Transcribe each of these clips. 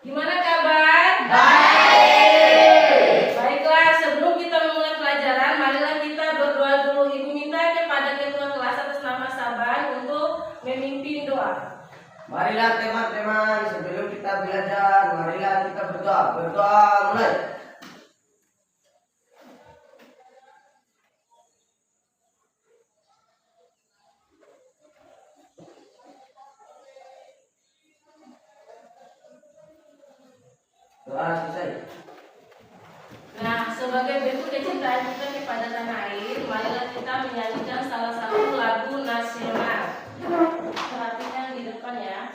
Gimana kabar? Baik. Baiklah, sebelum kita memulai pelajaran, marilah kita berdoa dulu. Ibu minta kepada ketua kelas atas nama Saban untuk memimpin doa. Marilah teman-teman, sebelum kita belajar, marilah kita berdoa. Berdoa mulai. Doa selesai. Nah, sebagai bentuk kecintaan kita kepada tanah air, marilah kita menyanyikan salah satu lagu nasional. Perhatikan di depan ya.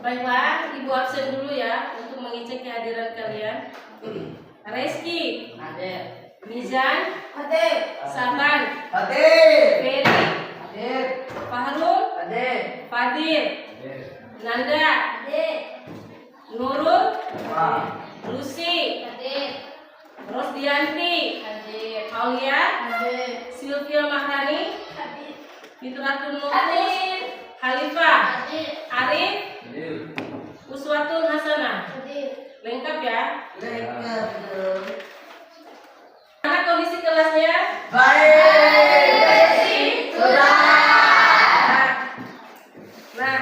Baiklah, Ibu absen dulu ya untuk mengecek kehadiran kalian. Reski, Hadir. Mizan, Hadir. Saban, Hadir. Ferry, Hadir. Fahrul, Hadir. Fadil, Hadir. Nanda, Nurul, Wah. Lucy, Rosdianti, Aulia, Sylvia Mahrani, Fitratul Nurul, Khalifah, Arif, Hadir. Uswatun Hasanah. Lengkap ya? Lengkap. Mana kondisi kelasnya? Baik. Sudah. Nah,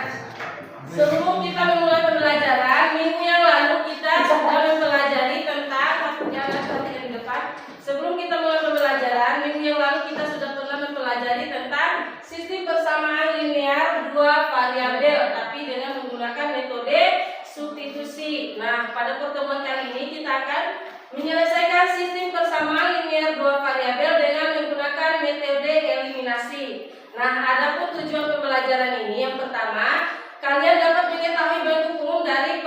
sebelum kita memulai pembelajaran, minggu yang lalu kita sudah mempelajari tentang perhatikan di depan. Sebelum kita mulai pembelajaran, minggu yang lalu kita sudah pernah mempelajari tentang sistem persamaan linear dua variabel, tapi dengan menggunakan metode substitusi. Nah, pada pertemuan kali ini kita akan menyelesaikan sistem persamaan linear dua variabel dengan menggunakan metode eliminasi. Nah, adapun tujuan pembelajaran ini, yang pertama, kalian dapat mengetahui bentuk umum dari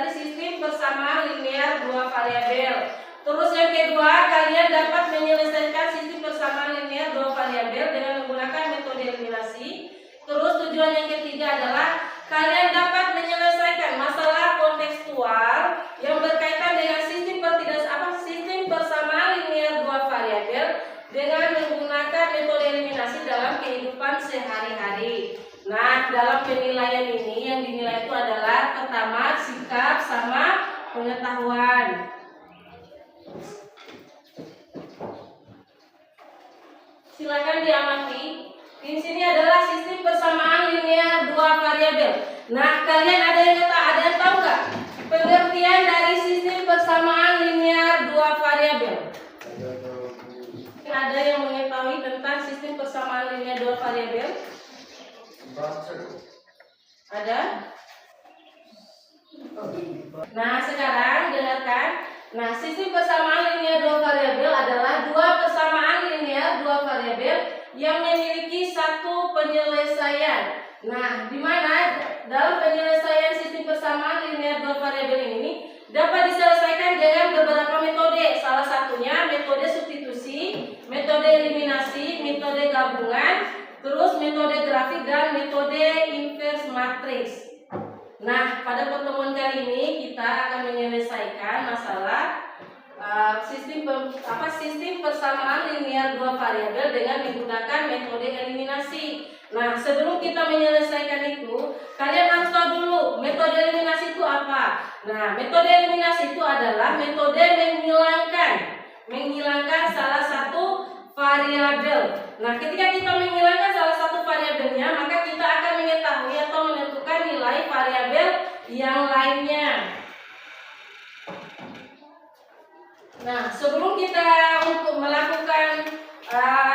sistem persamaan linear dua variabel. Terus yang kedua, kalian dapat menyelesaikan sistem persamaan linear dua variabel dengan menggunakan metode eliminasi. Terus tujuan yang ketiga adalah kalian dapat menyelesaikan masalah kontekstual yang berkaitan dengan sistem persamaan linear dua variabel dengan menggunakan metode eliminasi dalam kehidupan sehari-hari. Nah, dalam penilaian ini yang dinilai itu adalah pertama sikap sama pengetahuan. Silakan diamati. Di sini adalah sistem persamaan linear dua variabel. Nah, kalian ada yang tahu nggak pengertian dari sistem persamaan linear dua variabel? Ada yang mengetahui tentang sistem persamaan linear dua variabel? Ada? Nah, sekarang dengarkan. Nah, sistem persamaan linear dua variabel adalah dua persamaan linear dua variabel yang memiliki satu penyelesaian. Nah, di mana dalam penyelesaian sistem persamaan linear dua variabel ini dapat diselesaikan dengan beberapa metode. Salah satunya metode substitusi, metode eliminasi, metode gabungan, terus metode grafik dan metode inverse matrix. Nah, pada pertemuan kali ini kita akan menyelesaikan masalah sistem persamaan linear dua variabel dengan menggunakan metode eliminasi. Nah, sebelum kita menyelesaikan itu, kalian harus tahu dulu metode eliminasi itu apa. Nah, metode eliminasi itu adalah metode menghilangkan salah satu variabel. Nah, ketika kita menghilangkan salah satu variabelnya, maka kita akan mengetahui atau menentukan nilai variabel yang lainnya. Nah, sebelum kita untuk melakukan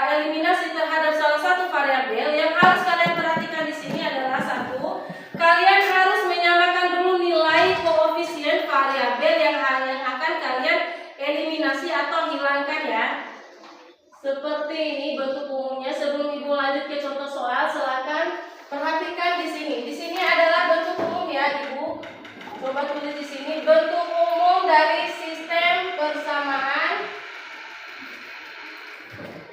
eliminasi terhadap salah satu variabel, yang harus kalian perhatikan di sini adalah satu, kalian harus menyamakan dulu nilai koefisien variabel yang akan kalian eliminasi atau hilangkan ya. Seperti ini bentuk umumnya. Sebelum Ibu lanjut ke contoh soal, silakan perhatikan di sini. Di sini adalah bentuk umum ya, Ibu. Coba tulis di sini bentuk umum dari sistem persamaan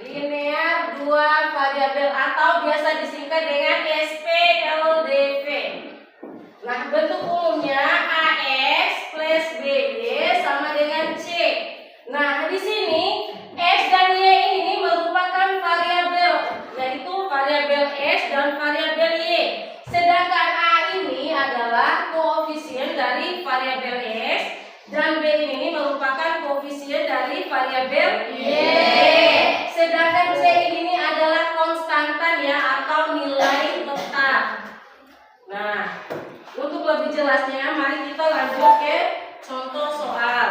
linear dua variabel atau biasa disingkat dengan SPLDV. Nah, bentuk umumnya AX plus BY sama dengan C. Nah, di sini X dan Y ini merupakan variabel, yaitu variabel X dan variabel Y. Sedangkan A ini adalah koefisien dari variabel X dan B ini merupakan koefisien dari variabel Y. Sedangkan C ini adalah konstantan ya, atau nilai tetap. Nah, untuk lebih jelasnya mari kita lanjut ke contoh soal.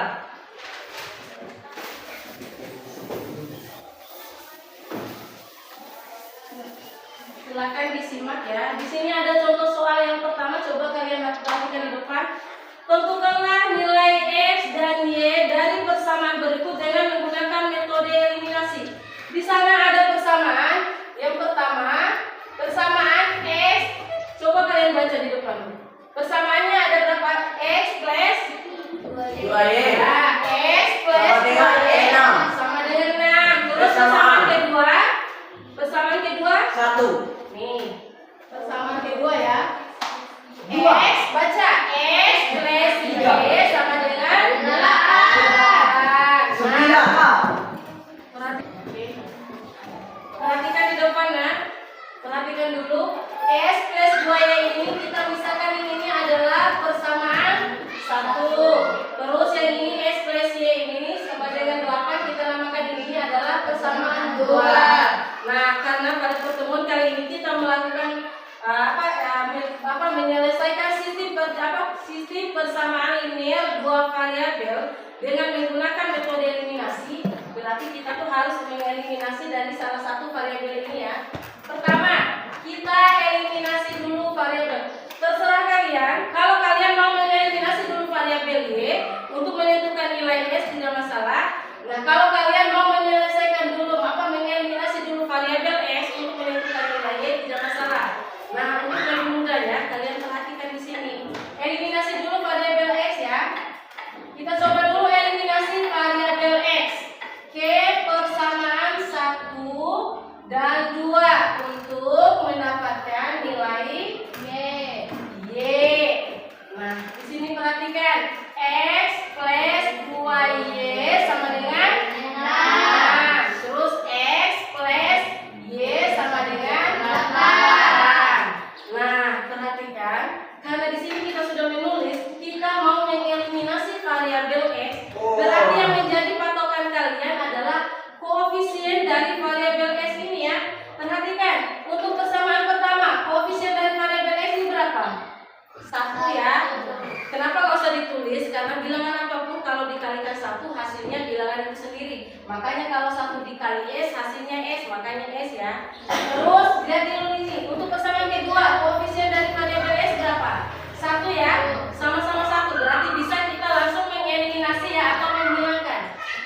Silakan disimak ya. Di sini ada contoh soal yang pertama, coba kalian perhatikan di depan. Tentukanlah nilai X dan Y dari persamaan berikut dengan menggunakan metode eliminasi. Di sana ada persamaan. Yang pertama, persamaan X. Coba kalian baca di depan. Persamaannya ada berapa? X plus 2Y. Ya, X plus 2Y sama dengan 6. Terus persamaan kedua? Persamaan kedua? 1. Nih, persamaan kedua ya. 2. X, baca. X plus Y sama dengan 8. 9. Perhatikan di depan ya. Perhatikan dulu. X plus 2Y ini kita misalkan ini adalah persamaan 1. Terus yang ini X plus Y ini sama dengan 8, kita namakan ini adalah persamaan 2. Nah, karena pada pertemuan kali ini kita melakukan menyelesaikan sistem persamaan linear dua variabel dengan menggunakan metode eliminasi, berarti kita tuh harus mengeliminasi dari salah satu variabel ini ya. Pertama, kita eliminasi dulu variabel. Terserah kalian, kalau kalian mau mengeliminasi dulu variabel Y untuk menentukan nilai S tidak masalah. Nah, kalau kalian mau menyelesaikan dulu mengeliminasi dulu variabel S untuk menentukan nilai Y tidak masalah. Nah, untuk lebih mudah ya, kalian perhatikan di sini. Eliminasi dulu variabel X ya. Kita coba dulu eliminasi variabel X ke persamaan 1 dan 2 untuk mendapatkan nilai Y. Nah, di sini perhatikan X plus 2Y sama dengan 6. Terus X plus Y sama dengan 8. Nah, perhatikan, karena di sini kita sudah menulis, kita mau mengeliminasi variabel X, berarti yang menjadi patokan kalian adalah koefisien dari variabel X ini ya. Perhatikan, untuk persamaan pertama, koefisien dari variabel X ini berapa? 1 ya. Kenapa nggak usah ditulis? Karena bilangan apapun kalau dikalikan 1 hasilnya bilangan itu sendiri. Makanya kalau 1 dikali S hasilnya S, makanya S ya. Terus lihat dulu ini, untuk persamaan kedua, koefisien dari variabel S berapa? 1 ya. Sama-sama 1, berarti bisa kita langsung mengeliminasi ya, atau menghilangkan.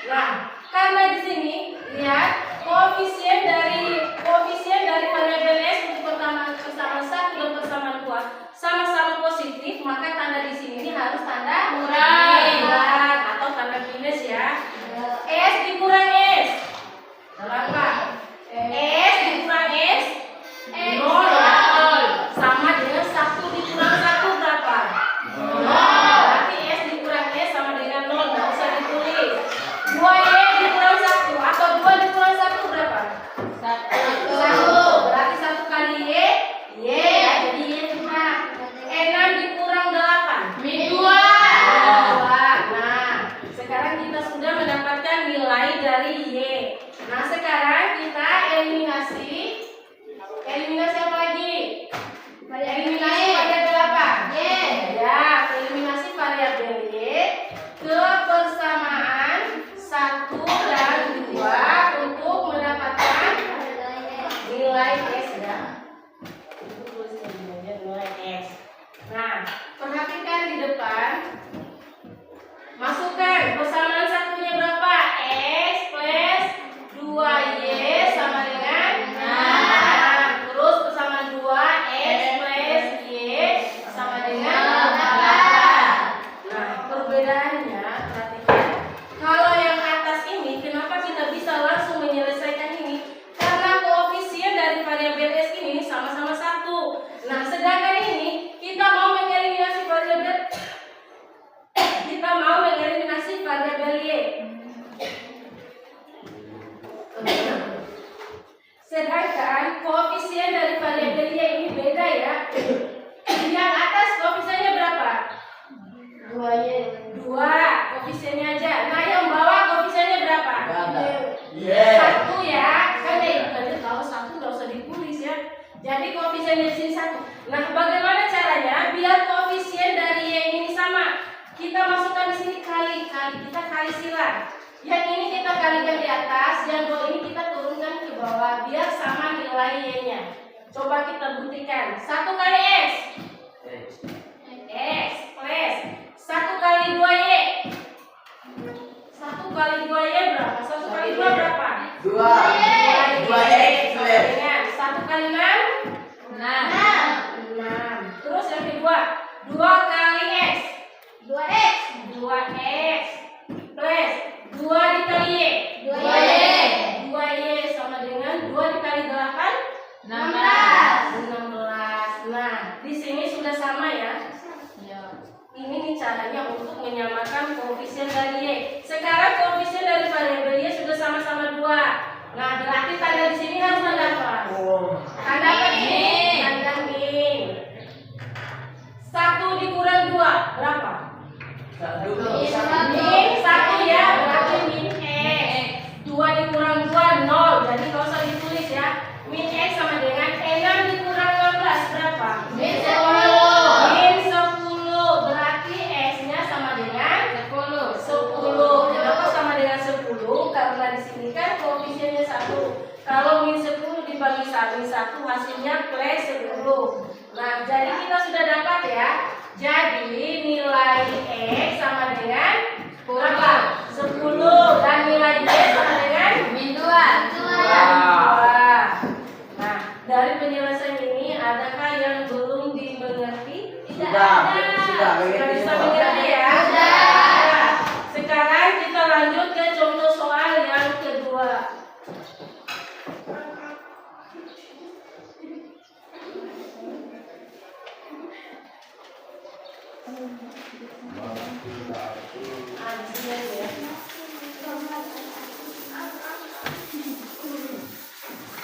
Nah, karena di sini lihat koefisien dari variabel S untuk persamaan 1 dan persamaan 2 sama-sama positif, maka tanda di sini harus tanda kurang atau tanda minus ya. S dikurang S berapa? S dikurang S 0 ya. Sama dengan 1 dikurang 1 berapa? kita kali silang. Yang ini kita kalikan di atas, yang dua ini kita turunkan ke bawah biar sama nilai y-nya. Coba kita buktikan. 1 kali x. X plus 1 kali 2y. 1 kali 2y berapa? 1 kali 2 berapa? 2. 2x plus. Dengan 1 kali 6? 6. Terus yang kedua, 2 kali x. 2x plus 2 dikali y. 2y sama dengan 2 dikali 8? 16. Nah, di sini sudah sama ya. Ini nih caranya untuk menyamakan koefisien dari y. Sekarang koefisien dari variabel y sudah sama-sama 2. Nah, berarti tanda di sini harus tanda apa? Tanda apa ini? Tanda min. 1 dikurang 2 berapa? Min 1 ya, berarti min x. 2 dikurang 2 0. Jadi kalau usah ditulis ya. Min x sama dengan 6 dikurang 15 berapa? Min 10. Min 10. Berarti x-nya sama dengan 10. Kenapa sama dengan 10? Karena di sini kan koefisiennya 1. Kalau min 10 dibagi 1 hasilnya plus 10. Nah, jadi kita sudah dapat ya. Jadi nilai x sama dengan berapa? 10 dan nilai y sama dengan min 2. Nah, dari penjelasan ini adakah yang belum dimengerti? Sudah Bisa mengerti ya? Sudah. Sekarang kita lanjut ke contoh soal yang kedua.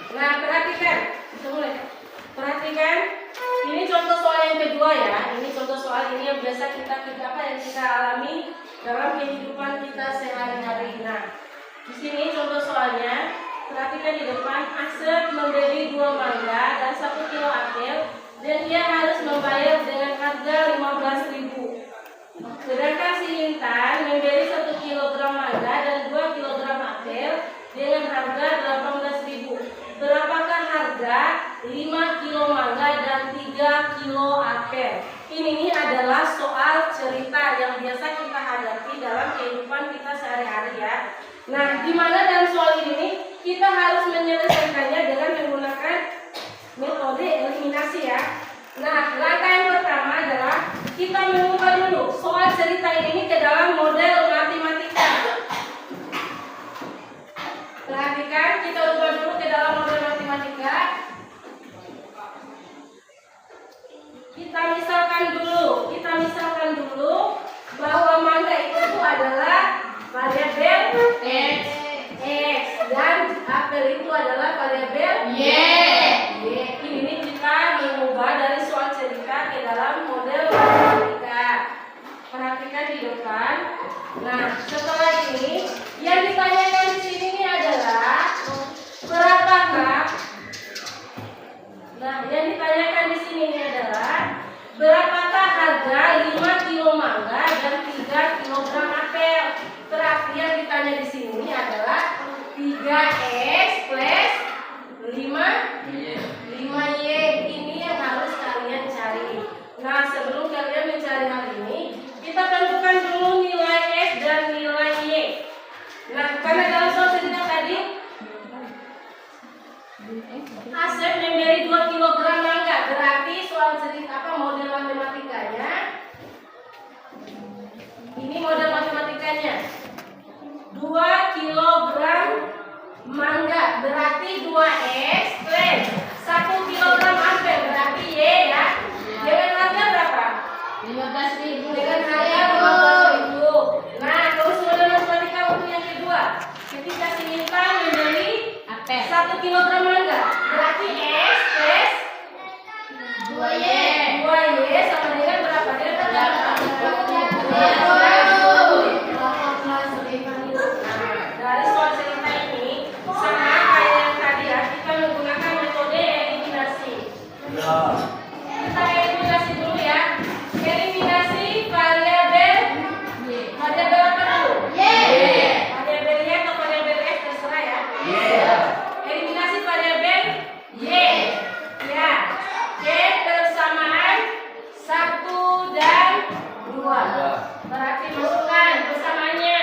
Nah, perhatikan. Kita mulai. Perhatikan. Ini contoh soal yang kedua ya. Ini contoh soal ini yang biasa yang kita alami dalam kehidupan kita sehari-hari. Nah, di sini contoh soalnya. Perhatikan di depan. Asep membeli 2 mangga dan 1 kilo apel dan dia harus membayar dengan harga 15.000. Sedangkan si Intan membeli 1 kilogram mangga dan 2 kilogram apel dengan harga 18.000. Berapakah harga 5 kilo mangga dan 3 kilo apel? Ini adalah soal cerita yang biasa kita hadapi dalam kehidupan kita sehari-hari ya. Nah, di mana dalam soal ini kita harus menyelesaikannya dengan menggunakan metode eliminasi ya. Nah, langkah yang pertama adalah kita mengubah dulu soal cerita ini ke dalam model matematika. Perhatikan, kita ubah dulu ke dalam model matematika. Kita misalkan dulu bahwa mangga itu adalah variabel x dan apel itu adalah variabel y. Ini kita mengubah dari soal cerita ke dalam model matematika. Perhatikan di depan. Nah, setelah ini yang ditanyakan di sini ini adalah berapakah? Nah, yang ditanyakan di sini ini adalah berapakah harga 5 kilo mangga dan 3 kilogram apel? Berarti yang ditanya di sini adalah 3x plus 5y. Ini yang harus kalian cari. Nah, sebelum kalian mencari hal ini, kita tentukan dulu nilai x dan nilai y. Nah, karena Berarti masukkan persamaannya.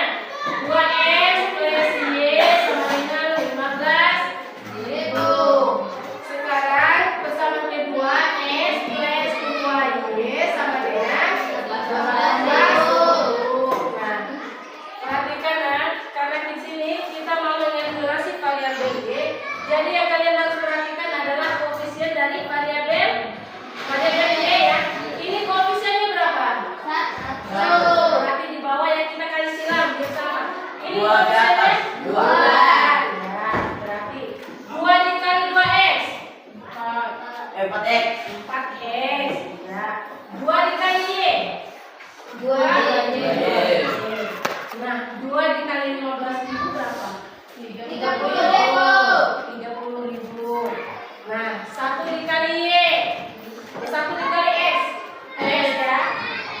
2S plus Y sama dengan 15.000. Sekarang persamaan kedua, S plus 2Y sama dengan 18.000. Nah, perhatikan ya, karena di sini kita mau mengeliminasi variabel Y. Jadi yang kalian harus perhatikan adalah koefisien dari variabel Y ya. Ini koefisiennya berapa? 1. Berarti di bawah yang kita kali silam biar sama. Ini Dua di atas, koefisiennya dua. 2. Ya, berarti 2 dikali 2x 4x. 4x. Ya. 2 dikali y 2 Y. Nah, 2 dikali 15.000 berapa? 30.000. Nah, 1 dikali y 1 dikali x ya.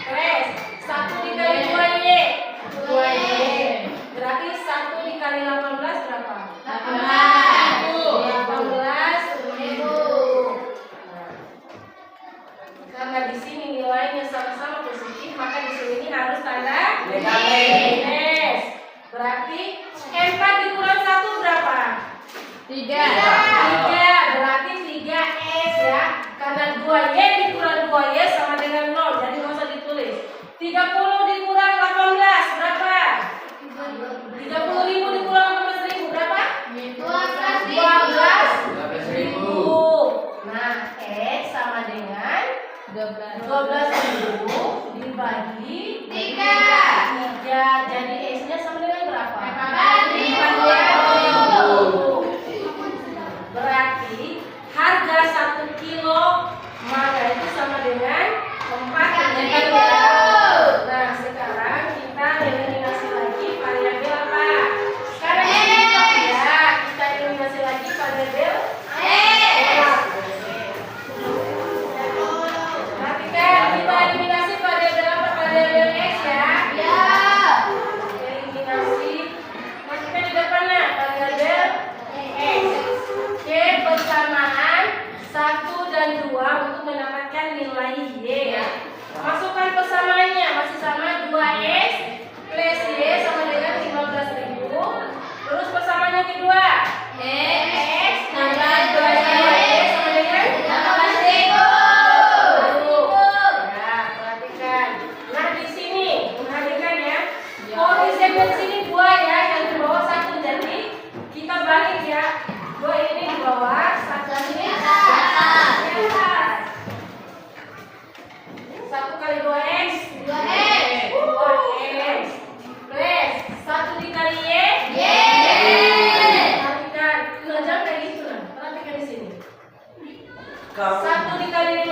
X 1 dikali 2y 2y. Berarti 1 dikali 18 berapa? 18.000. Karena di sini nilainya sama-sama positif, maka di sini harus tanda Negatif. minus. Berarti 4 dikurang 1 berapa? 3. 3. Berarti 3s ya. Karena 2y dikurang 2y sama dengan 0, jadi nggak usah ditulis. 30 dikurang 18 berapa? 30.000 dikurang 18.000 berapa? 12.000. Nah, x sama dengan 12.000 dibagi 3. Jadi x-nya sama dengan berapa? 4.000. Berarti harga 1 kilo mangga itu sama dengan 4.000. Nah, sekarang kita eliminasi lagi variabel apa? Sekarang kita eliminasi lagi variabel perhatikan, kita eliminasi variabel apa? Variabel x ya. Eliminasi. Masukkan di depannya variabel x. Oke, persamaan 1 dan 2 untuk mendapatkan nilai y ya. Masukkan persamaannya masih sama 2x plus y sama dengan 15.000. Terus persamaan yang kedua x tambah 2y sama dengan 18.000. Ya, perhatikan. Nah, di sini perhatikan ya. Koefisien di sini 2 ya, yang di bawah 1. Jadi kita balik ya. 2 ini di bawah, 1 ini di atas. 1 kali 2x 2x plus 1 dikali y. Perhatikan, belajar kayak gitu nah. Perhatikan di sini. 1 dikali 15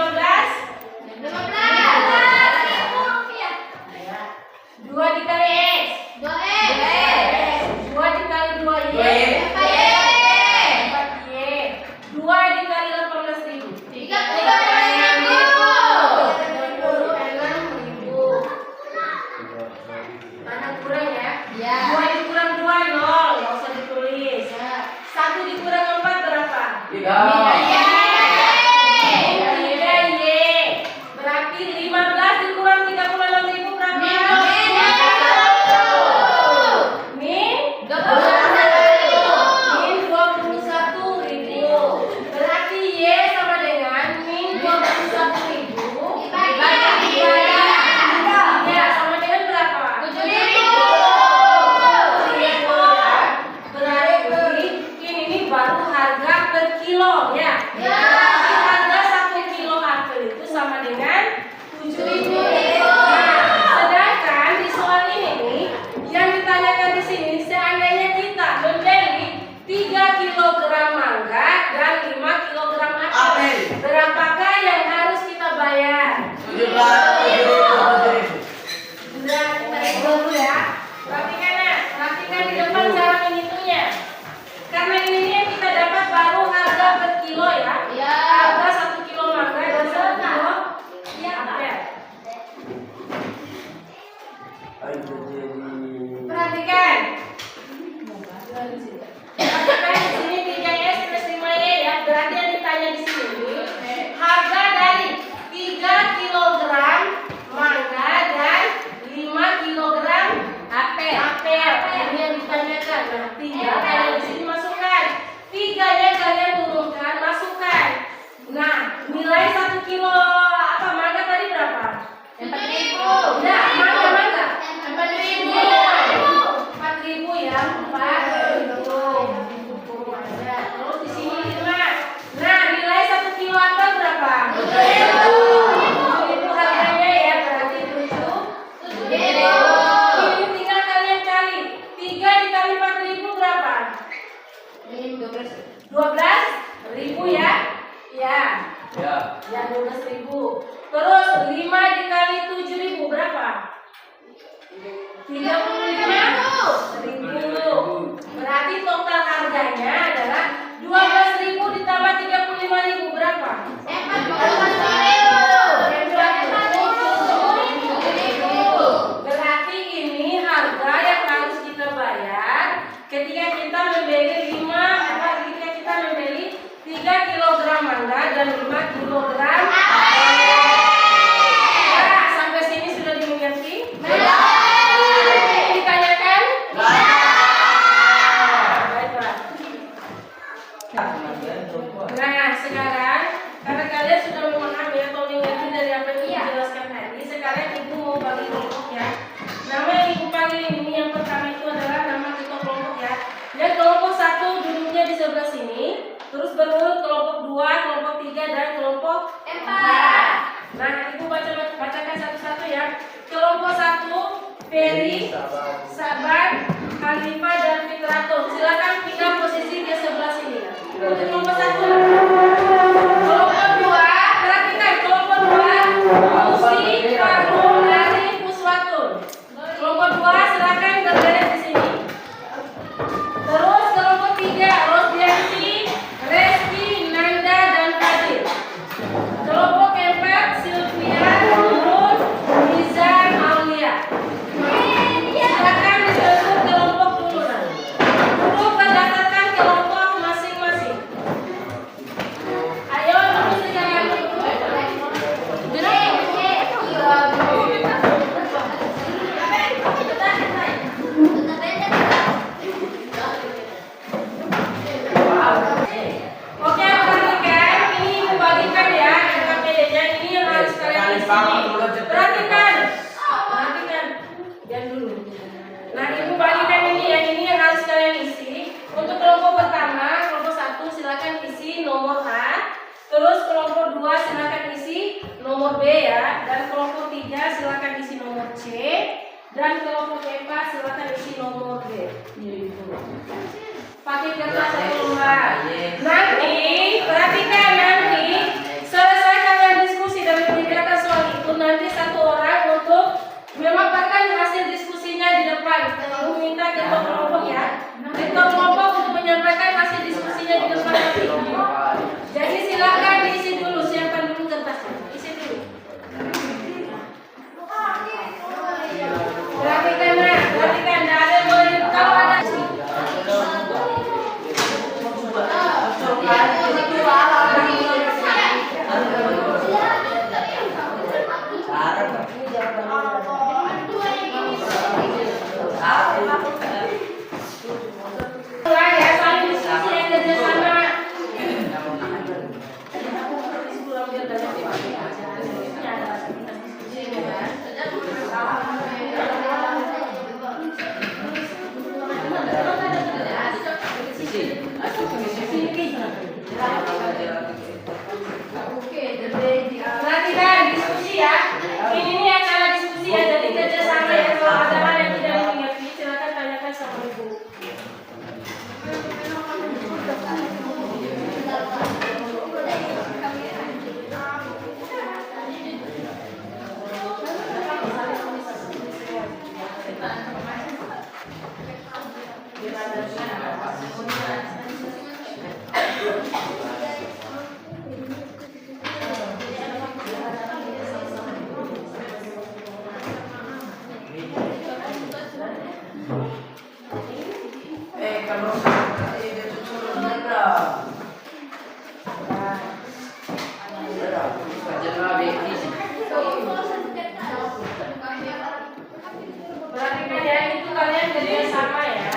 ya. 2 dikali x 2 dikali 2y 4y. 2 dikali 18.000 mana kurang ya? 2 dikurang 2 0, nggak usah ditulis. 1 dikurang 4 berapa? 3y. Berarti 15 dikurang 36.000 berapa? Min 21.000. Berarti y sama dengan min 21.000 dibagi 3 sama dengan berapa? 7.000. Berarti ini baru harga per kilo ya. Harga 1 kilo apel itu sama dengan 7.000. Nah, sedangkan di soal ini nih yang ditanyakan di sini, seandainya kita membeli 3 kilogram mangga dan 5 kilogram apel, berapakah yang harus kita bayar? 17.000. Sudah, kita hitung dulu ya. Perhatikan di depan cara menghitungnya. Karena ini yang kita dapat baru harga per kilo ya. Harga 1 kilo mangga dan 1 kilo apel. Perhatikan. Perhatikan di sini 3s plus 5y ya. Berarti yang ditanya di sini harga dari 3 kilogram mangga dan 35.000. Berarti total harganya adalah 12.000 ditambah 35.000 berapa? 40.000. Berarti ini harga yang harus kita bayar ketika kita membeli 3 kilogram mangga dan 5 kilogram apel. Nah, sampai sini sudah dimengerti? Ditanyakan? Baiklah. Nah, sekarang karena kalian sudah memahami atau mengerti dari apa yang dijelaskan tadi, sekarang ibu mau bagi kelompok ya. Nama yang ibu panggil ini yang pertama itu adalah nama kita kelompok ya. Yang kelompok 1 duduknya di sebelah sini, terus berurut kelompok 2, kelompok 3 dan kelompok 4. Nah, ibu bacakan satu-satu ya. Kelompok 1 Ferry, Sabar, Khalifah dan Fitratul. Silakan pindah posisi ke sebelah sini. Untuk kelompok 1. Kelompok 2, perhatikan kelompok 2 Musi, Farul, Arif, Puswatun. Kelompok 2 silakan berbaris di sini. Terus kelompok 3 Rosdianti, Reski, Nanda dan Fadil. Kelompok 4 Sylvia, Nurul, Nizam, Aulia. Silakan disebut kelompok dulu nanti. Duduk berdasarkan kelompok masing-masing. Ayo duduk sekarang. Oke, perhatikan. Ini ibu bagikan ya LKPD-nya. Ini yang harus kalian isi. Perhatikan. Jangan dulu. Nah, ibu bagikan ini yang harus kalian isi. Untuk kelompok pertama, kelompok 1 silakan isi nomor A. Terus kelompok 2 silakan isi nomor B ya. Dan kelompok 3 silakan isi nomor C. Dan kelompok 4 silakan isi nomor D. Pakai kertas atau lembar. Nanti perhatikan, nanti selesai kalian diskusi dan mengerjakan soal itu, nanti satu orang untuk memaparkan hasil diskusinya di depan. Lalu minta ketua kelompok ya. Ketua kelompok untuk menyampaikan hasil diskusinya di depan nanti. Jadi silakan diisi dulu, siapkan dulu kertasnya. Isi dulu. Perhatikan, nah, perhatikan. Tidak ada yang boleh kalau ada. Perhatikan diskusi ya. Ini acara diskusi ya, jadi kerjasama ya. Kalau ada hal yang tidak mengerti, silakan tanyakan sama ibu. Perhatikan ya, itu kalian kerjasama ya.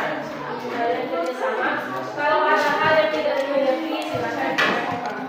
Kalian kerjasama. Kalau ada hal yang tidak dimengerti, silakan tanyakan.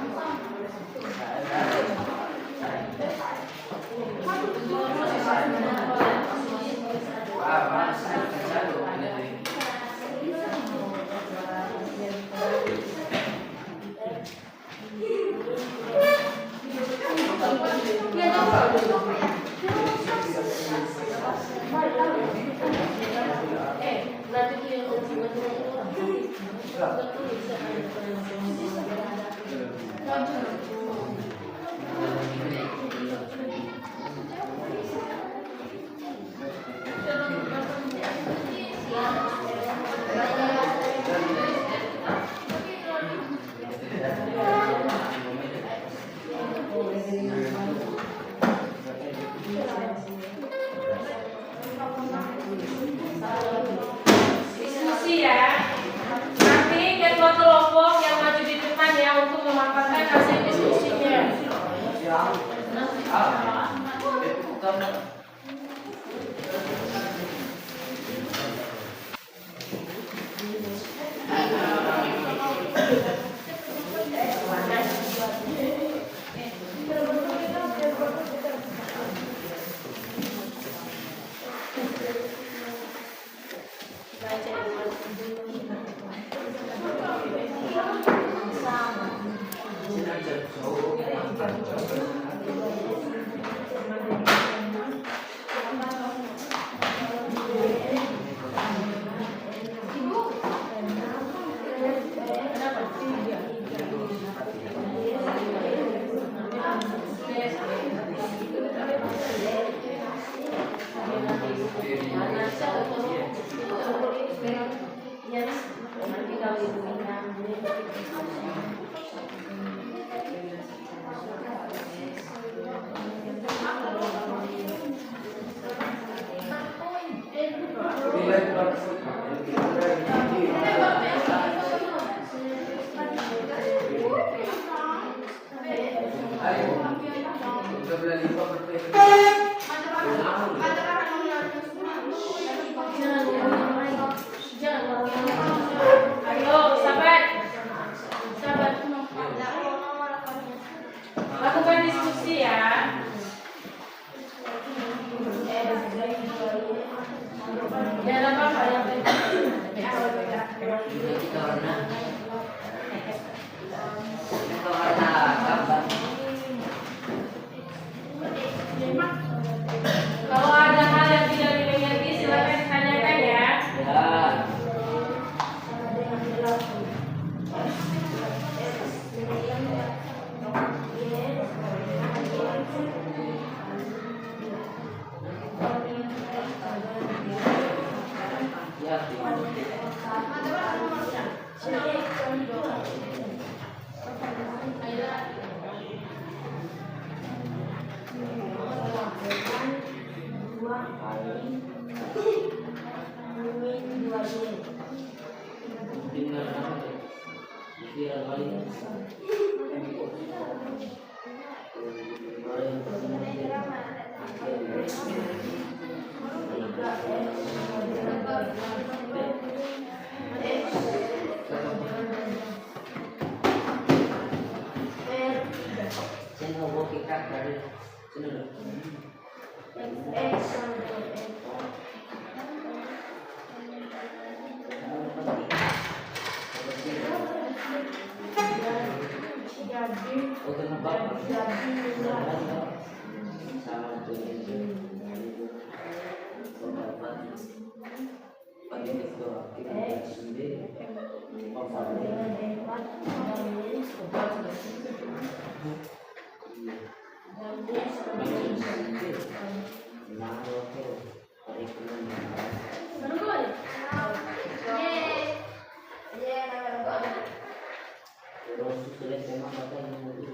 Diskusi ya. Nanti ketua kelompok yang maju di depan ya untuk memaparkan hasil diskusinya. Ayo, sahabat. Sahabat. Lakukan diskusi ya. Jangan apa-apa yang kalau ada hal yang tidak dimengerti silakan ditanyakan ya.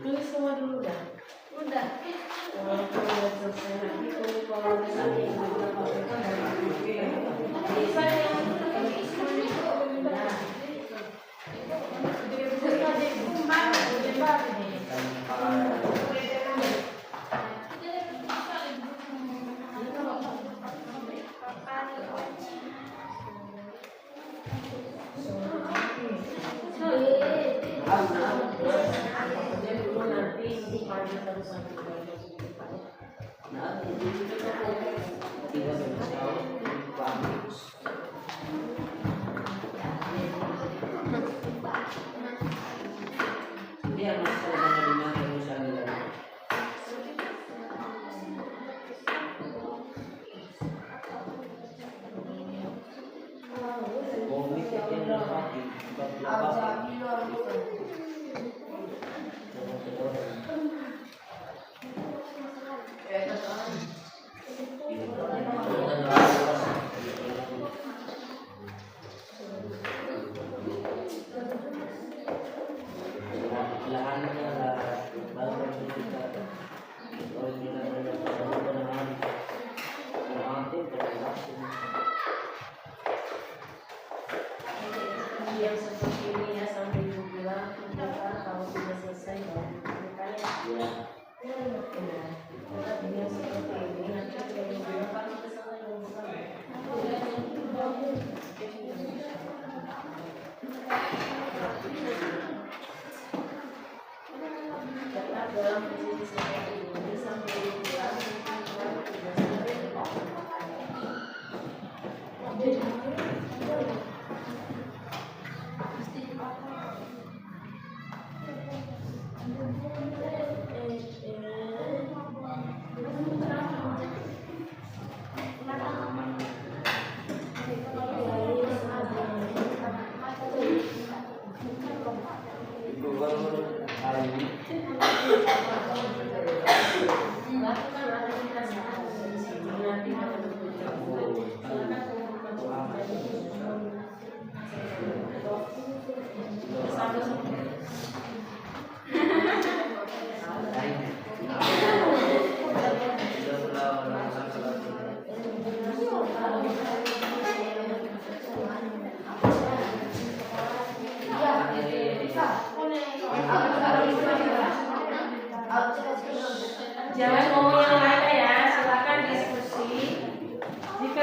Tulis semua dulu dah. Udah. Kalau selesai nanti kalau misalnya yang beberapa bisa yang Terima kasih.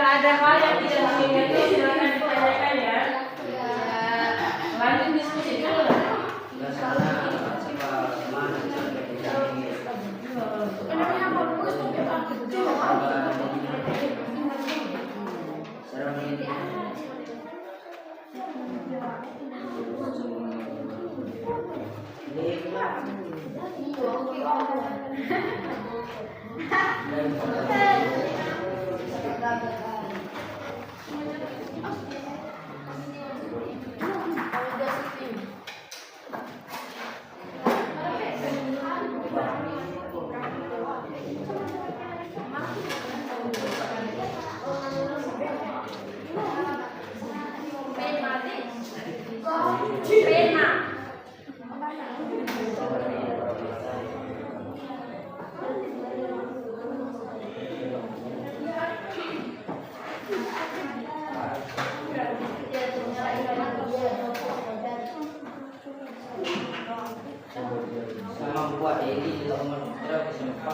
ada hal yang tidak dimengerti silakan ditanyakan ya. Lanjut diskusi dulu. Sama buat ini juga menurut kesempat.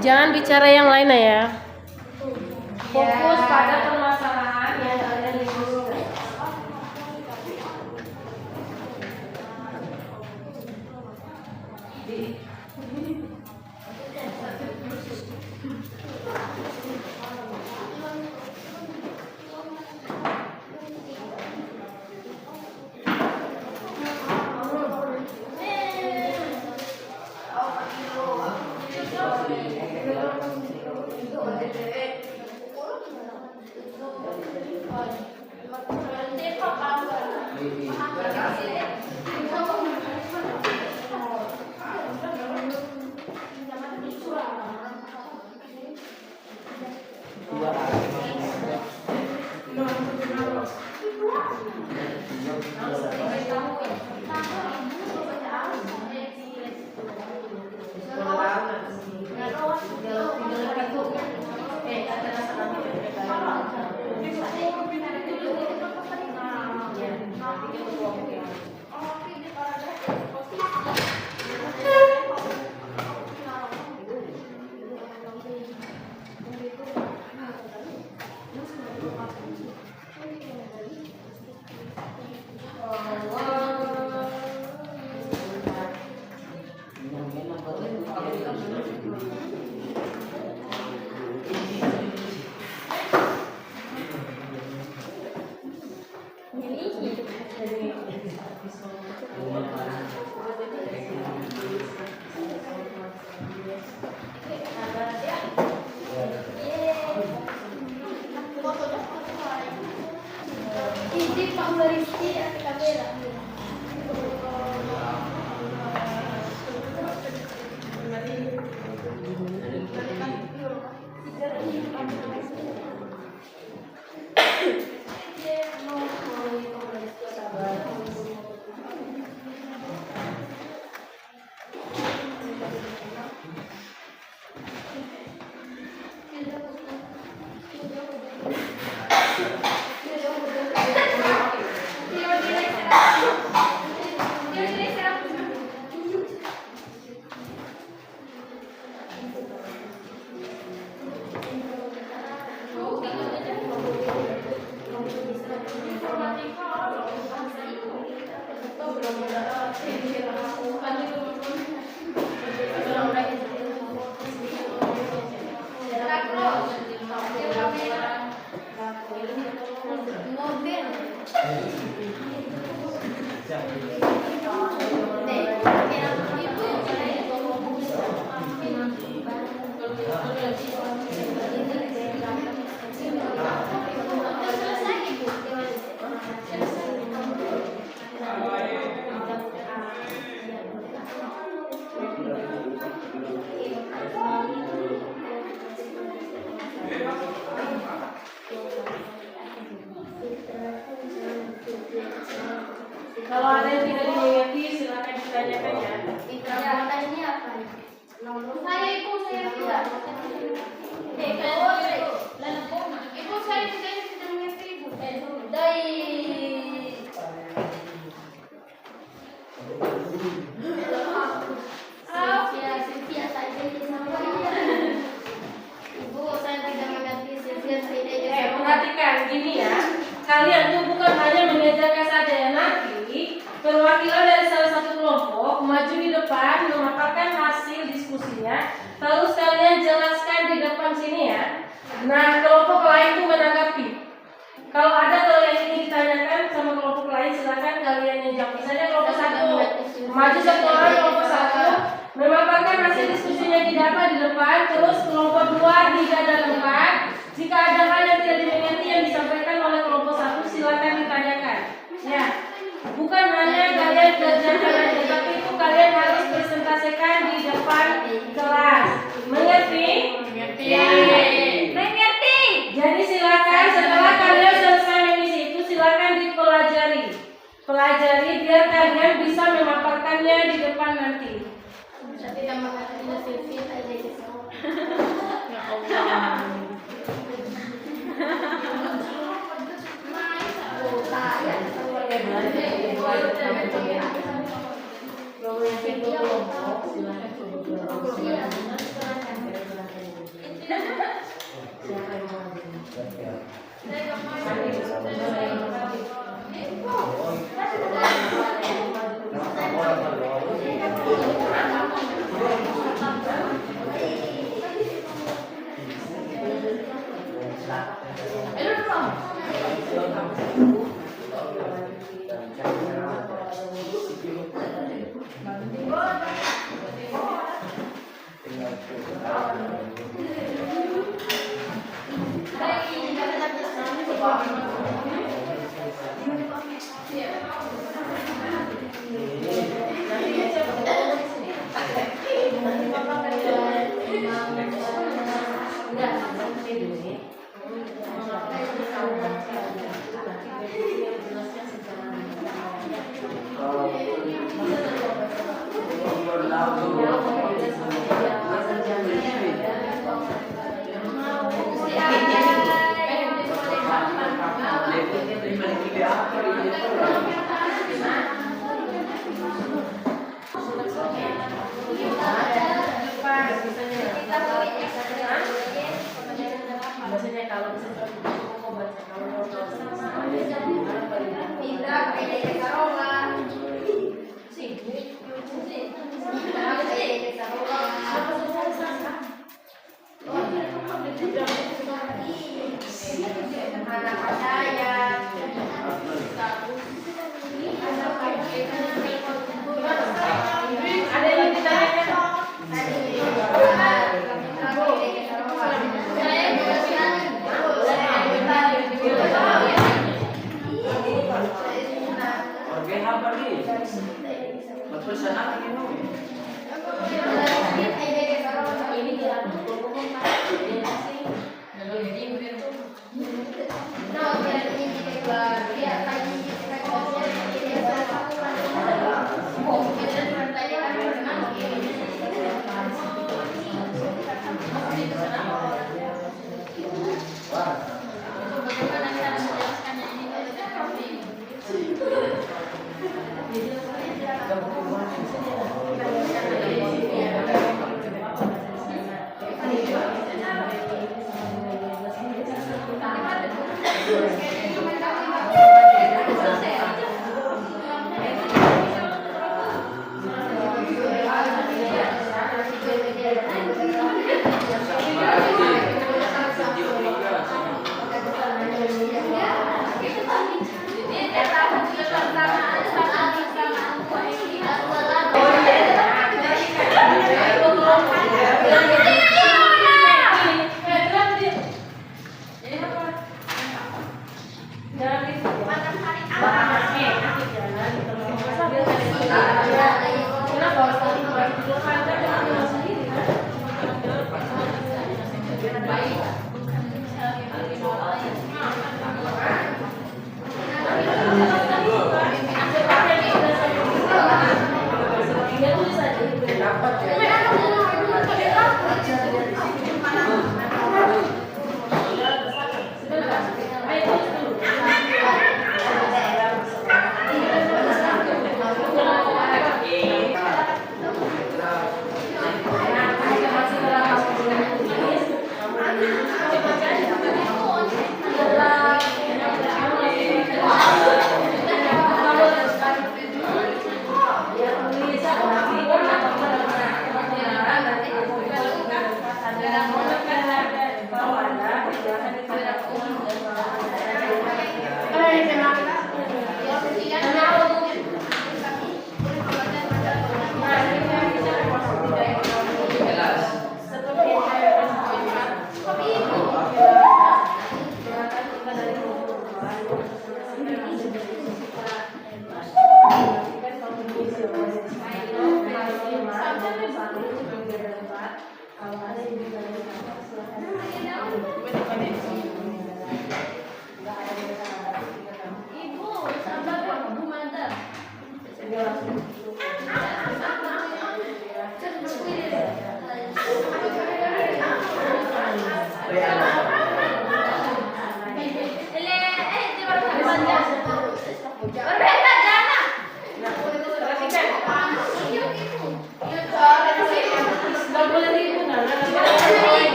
Jangan bicara yang lain ya. Fokus pada permasalahan yang kalian diskusikan. depan memaparkan hasil diskusinya, terus kalian jelaskan di depan sini ya. Nah, kelompok lain tuh menanggapi. Kalau ada yang ingin ditanyakan sama kelompok lain, silakan kalian yang jawab. Misalnya kelompok satu, maju satu orang kelompok satu, memaparkan hasil diskusinya didapat di depan, terus kelompok dua di dada tempat. Jika ada hal yang tidak dimengerti yang disampaikan oleh kelompok satu, silakan ditanyakan. Ya, bukan hanya kalian kerjakan aja, tapi itu kalian harus presentasikan di depan kelas. Mengerti? Mengerti. Jadi silakan setelah kalian selesai mengisi itu, silakan dipelajari. Pelajari biar kalian bisa memaparkannya di depan nanti. Ya Allah.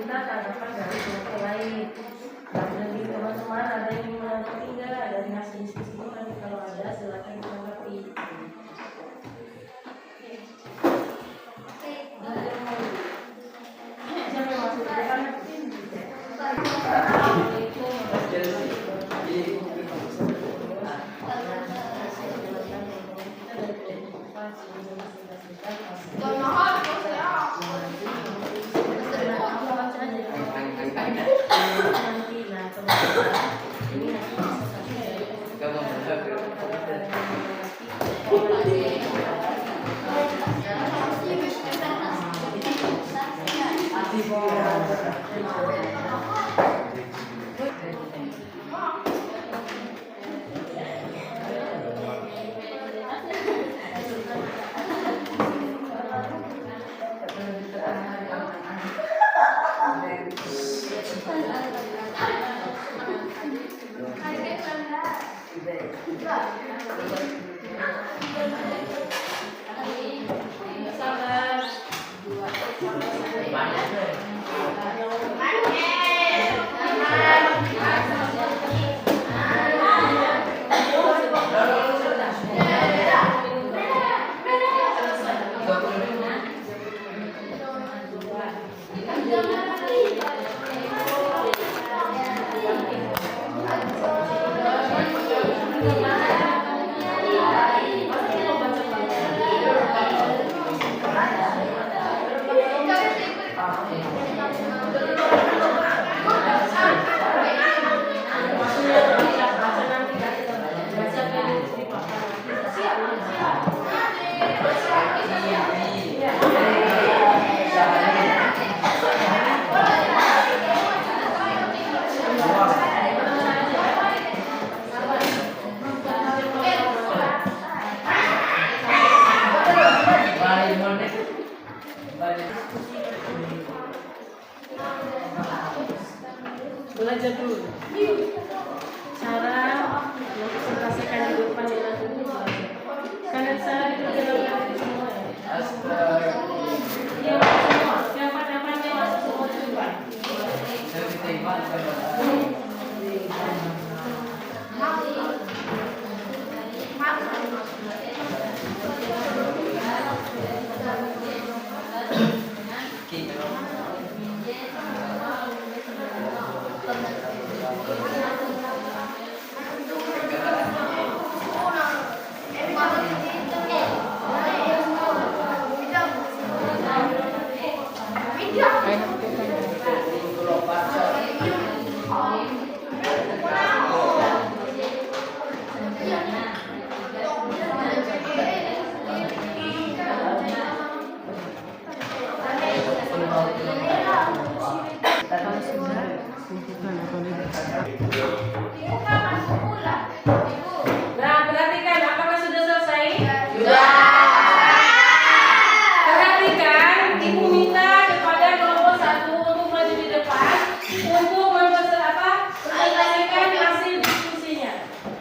minta tanggapan dari kelompok lain. Dan bagi teman-teman ada yang mau menanggapi nggak dari hasil diskusi ini? Nanti kalau ada silakan ditanggapi. Siapa yang masuk ke depan? Belajar dulu cara mempresentasikan di depan yang nanti belajar. Kalian saya itu jalan itu semua ya. Dia masuk semua. Siapa yang masuk semua di depan. Nah, perhatikan, apakah sudah selesai? Sudah. Perhatikan, ibu minta kepada kelompok 1 untuk maju di depan untuk mempresentasikan hasil diskusinya.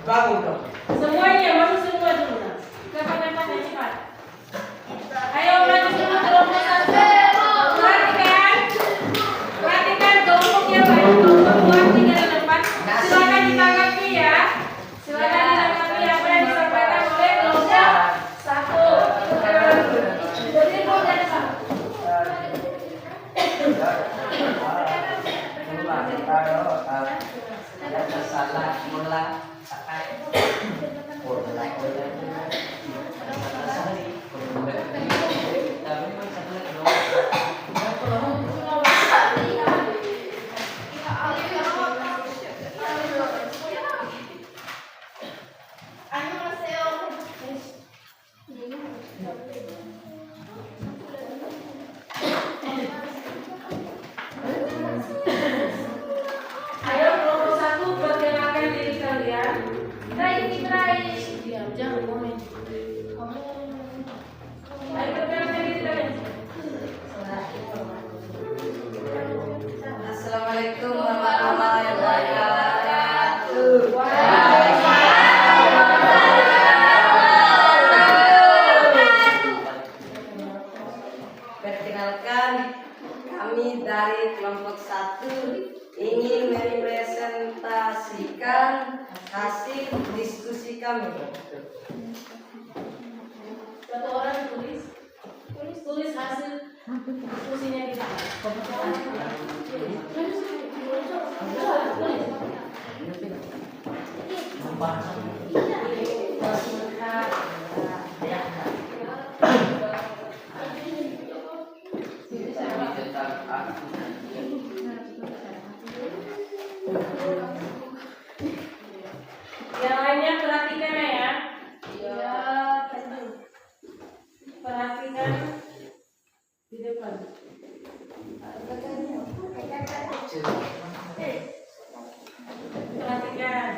Bangun dong. Semuanya masuk semua dulu. Cepat cepat. Ayo maju dulu kelompok 1. Perhatikan kelompok yang lain, kelompok 2, 3 dan 4. Silakan ditanggapi ya. Silakan ditanggapi apa yang disampaikan oleh kelompok 1. Jadi dari 1. Salah mula Ayo kelompok 1 perkenalkan diri kalian. Diam, jangan komen. Ayo perkenalkan diri kalian. Assalamualaikum warahmatullahi wabarakatuh. Perkenalkan, Kami dari kelompok 1 ingin merepresentasikan hasil diskusi kami. Satu orang tulis hasil diskusinya kita. Yang lainnya perhatikan ya. Perhatikan di depan. Perhatikan.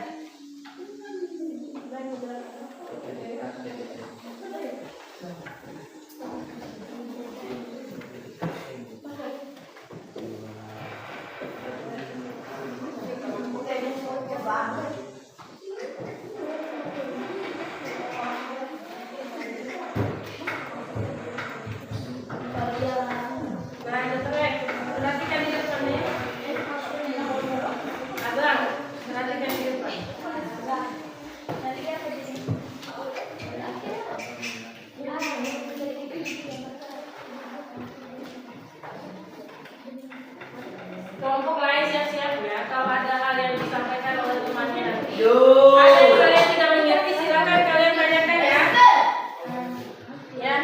Nah, itu keren. Perhatikan di depannya. Abang, perhatikan di depan. Kelompok lain siap-siap ya. Kalau ada hal yang disampaikan oleh temannya nanti, ada yang kalian tidak mengerti, silakan kalian tanyakan ya. Ya.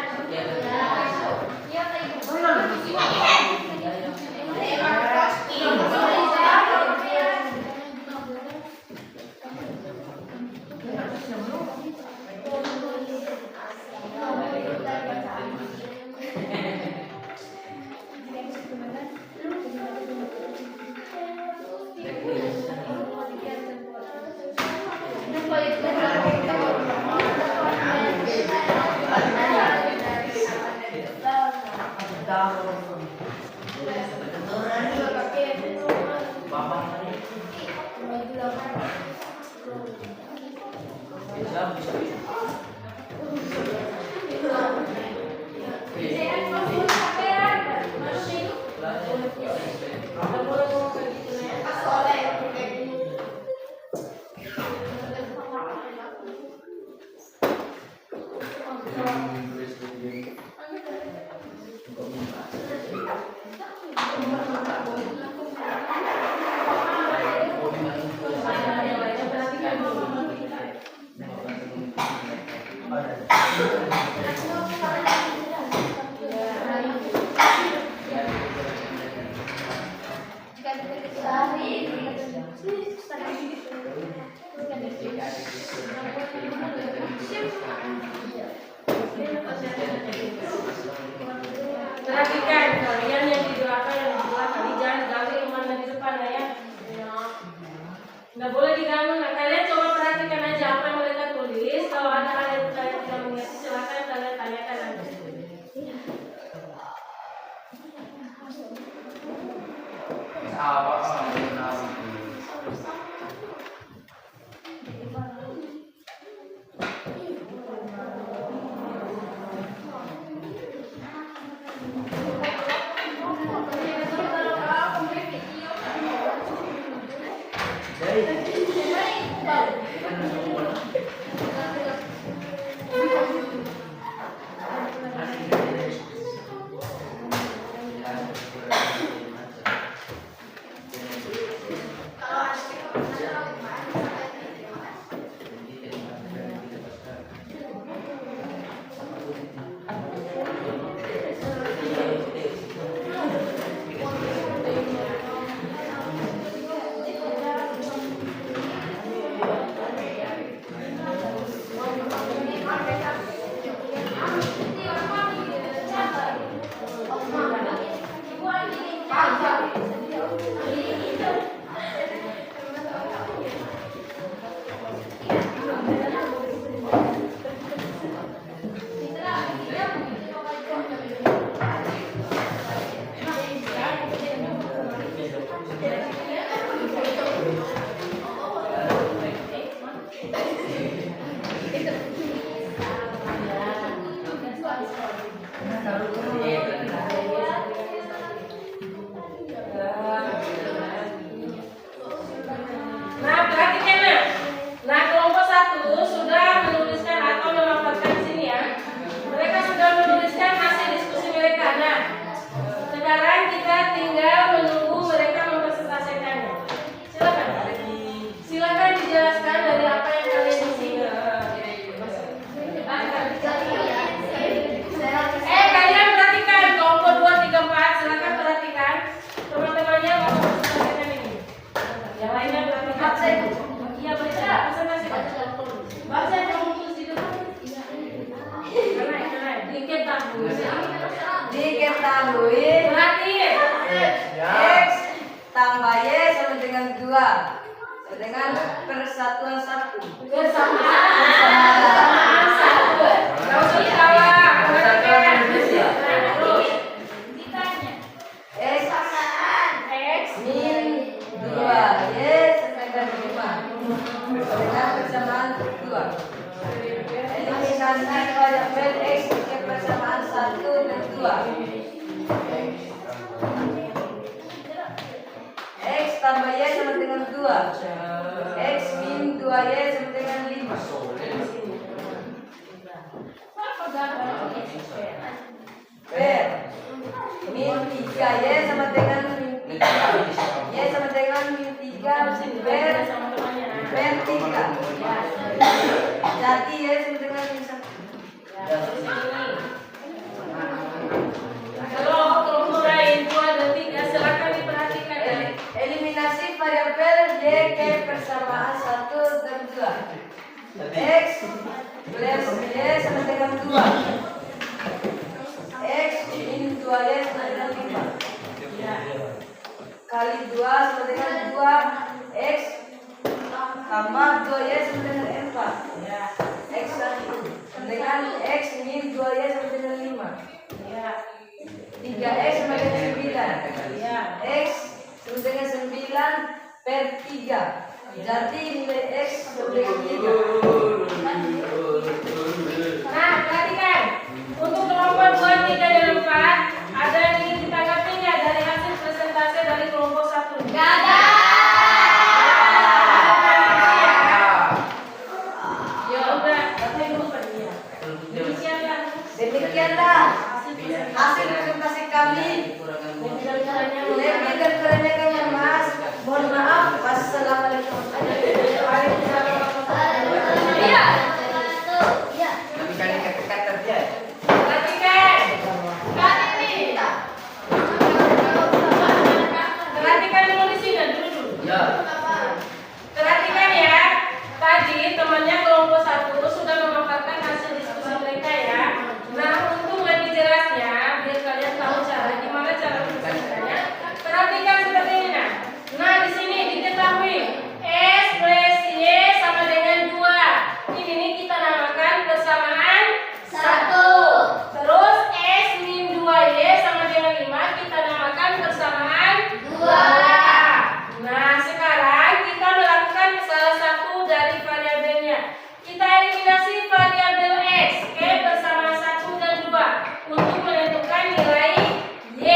Perhatikan kalian yang di belakang, jangan ganggu teman di depan ya. Nggak boleh diganggu. Nah, kalian coba perhatikan aja apa yang mereka tulis. Kalau ada hal yang kalian tidak mengerti, silakan kalian tanyakan nanti. tambah Y sama dengan 2 dengan persatuan 1. Persamaan satu. Nggak usah ditawa. Perhatikan. Terus ditanya. X Min 2 Y sama dengan 5 dengan persamaan 2. Eliminasi variabel X ke persamaan 1 dan 2. X tambah Y sama dengan 2. X min 2Y sama dengan 5. Per min 3Y sama dengan min 3. Y sama dengan min 3 per 3. Jadi Y sama dengan min 1. Kalau kelompok lain 2 dan 3 silakan diperhatikan ya. Eliminasi variabel Y ke persamaan 1 dan 2. X plus Y sama dengan 2. X min 2Y sama dengan 5. Kali 2 sama dengan 2. X tambah 2Y sama dengan 4. X 1 dengan X min 2Y sama dengan 5. 3X sama dengan 9. X sama dengan 9 per 3. Jadi nilai X sama dengan 3. Nah, perhatikan. Untuk kelompok 2, 3, dan 4, ada yang ingin ditanggapi nggak dari hasil presentasi dari kelompok 1? Nggak ada. Ya udah, tapi lupa dia. Demikianlah hasil presentasi kami. Lebih dan kurangnya kami Mas. Mohon maaf. Wassalamualaikum. Iya. Tapi kali kata-kata dia. Perhatikan. Perhatikan dulu di sini dulu. Ya. Perhatikan ya. Tadi temannya kelompok 1 sudah memaparkan hasil diskusi mereka ya. Nah, untuk lebih jelasnya biar kalian tahu gimana cara menyelesaikannya. Perhatikan seperti ini nah. Nah, di sini diketahui S plus Y sama dengan 2. Ini nih kita namakan persamaan 1. Terus S min 2Y sama dengan 5 kita namakan persamaan 2. Nah, sekarang kita melakukan salah satu dari variabelnya. Kita eliminasi variabel X ke persamaan 1 dan 2 untuk menentukan nilai Y.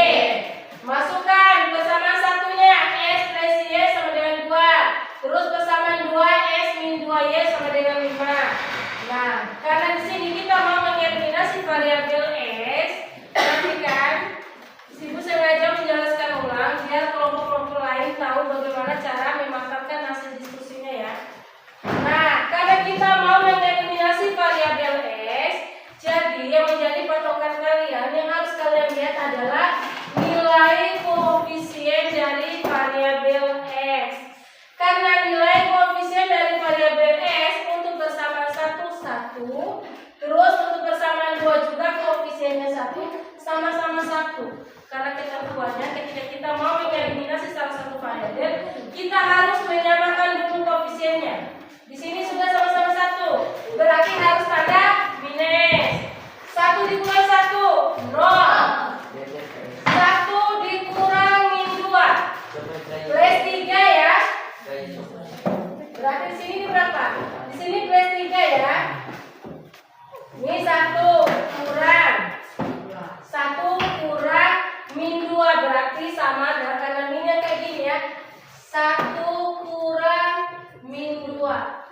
Masukkan persamaan satunya S plus Y sama dengan 2. Terus persamaan 2 S min 2Y sama dengan 5. Nah, karena di sini kita mau mengeliminasi variabel X, perhatikan, Ibu sengaja menjelaskan ulang biar kelompok-kelompok lain tahu bagaimana cara memaparkan hasil diskusinya ya. Nah, karena kita mau mengeliminasi variabel X, jadi yang menjadi patokan kalian yang harus kalian lihat adalah nilai koefisien dari variabel X. Karena nilai koefisien dari variabel X untuk persamaan 1, 1, terus untuk persamaan 2 juga koefisiennya 1, sama-sama 1. Karena ketentuannya ketika kita mau mengeliminasi salah satu variabel, kita harus menyamakan dulu koefisiennya. Di sini sudah sama-sama 1, berarti harus tanda minus. 1 dikurang 1, 0. 1 dikurang min 2, plus 3 ya. Berarti di sini berapa? Di sini plus 3 ya. Ini 1 kurang min 2 berarti sama, dan karena minnya kayak gini ya. 1 kurang min 2.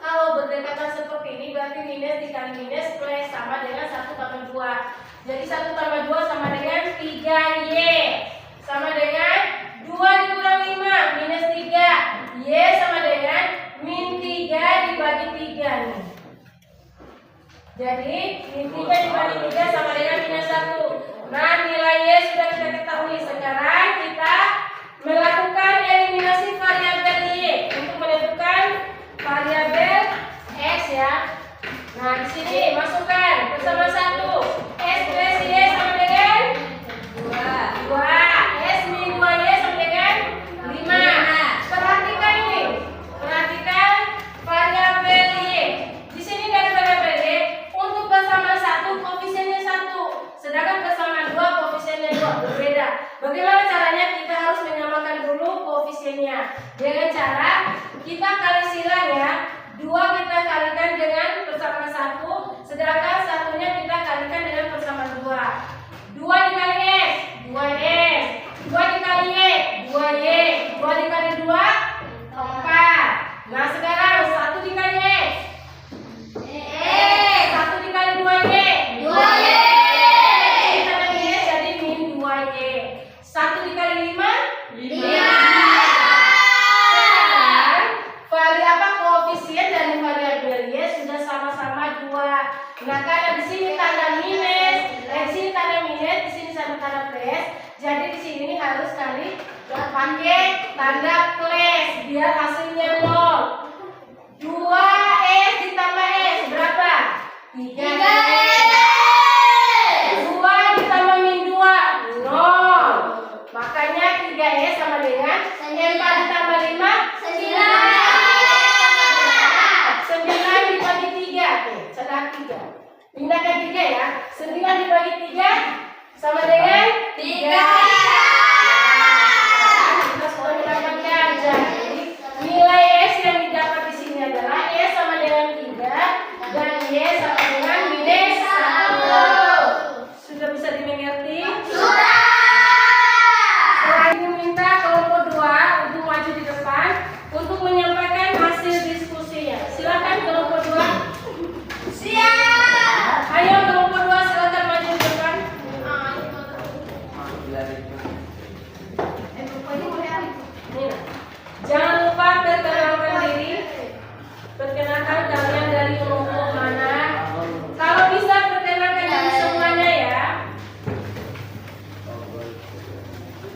Kalau berdekatan seperti ini berarti minus dikali minus plus sama dengan 1 tambah 2. Jadi 1 tambah 2 sama dengan 3Y. Sama dengan 2 dikurang 5 minus 3. Y sama dengan min 3 dibagi 3 nih. Jadi min 3 dibagi 3 sama dengan minus 1. Nah, nilai Y sudah kita ketahui. Sekarang kita melakukan eliminasi variabel Y untuk menentukan variabel X ya. Nah, di sini masukkan bersama 1. S plus Y sama dengan 2. S min 2Y sama dengan 5. dengan cara kita kali silang ya. 2 kita kalikan dengan persamaan 1, sedangkan satunya kita kalikan dengan persamaan 2. 2 dikali S, 2S. 2 dikali Y, 2Y. 2 dikali 2, 4. Nah sekarang 1 dikali S, 1 dikali 2Y, 2Y. Kita bagi S jadi min 2Y. 1 dikali 5, 5. Koefisien dari variabel Y sudah sama-sama 2. Nah, karena di sini tanda minus, di sini tanda minus, di sini sama tanda plus. Jadi di sini harus kali pakai tanda plus biar hasilnya 0. 2S ditambah S berapa? 3S. 2 ditambah min 2, 0. Makanya 3S sama dengan 4 ditambah 5, 9. 9 dibagi 3, salah 3. Pindahkan 3 ya. 9 dibagi 3 sama dengan 3. Kita sudah mendapatkan. Jadi nilai S yang didapat di sini adalah S sama dengan 3 dan Y sama dengan minus 1. Sudah bisa dimengerti? Sudah. Setelah ini minta kelompok 2 untuk maju di depan untuk menyampaikan hasil diskusinya. Silakan kelompok 2. Siap. Ayo kelompok 2 silakan maju di depan. Jangan lupa perkenalkan diri. Perkenalkan kalian dari kelompok mana. Kalau bisa perkenalkan diri semuanya ya.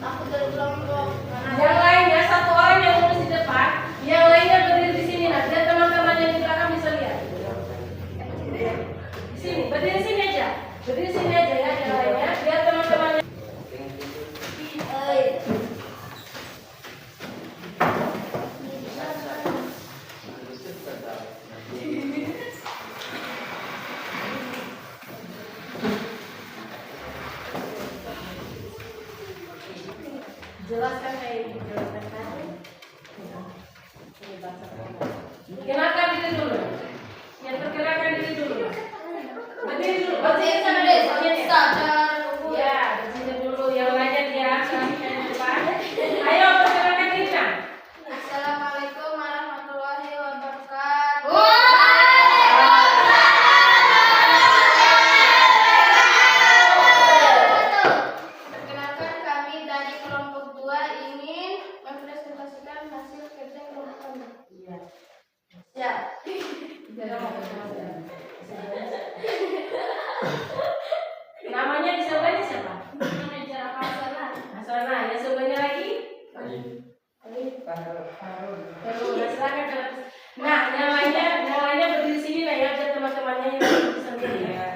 Aku dari kelompok mana. Yang lainnya 1 orang yang lurus di depan, yang lainnya berdiri di sini. Nah, biar teman-teman yang di belakang bisa lihat. Di sini, berdiri sini aja. Berdiri sini aja ya yang lainnya, biar teman-teman. Jelaskan kayak ini, jelaskan kan? Kenalkan diri dulu. Yang perkenalkan diri dulu. Berdiri dulu. Berdiri sama deh. Ya, berdiri dulu. Yang lainnya dia silahkan di depan. Ayo perkenalkan diri nah. Assalamualaikum warahmatullahi wabarakatuh. Perkenalkan kami dari kelompok 2 ingin mempresentasikan hasil kerja kelompok kami. Iya. Siap. Namanya di sebelahnya siapa? Manajer Hasanah. Hasanah. Yang sebelahnya lagi? Farul. Nah, silakan. Nah, yang lainnya berdiri sini lah ya, biar teman-temannya yang bisa lihat ya.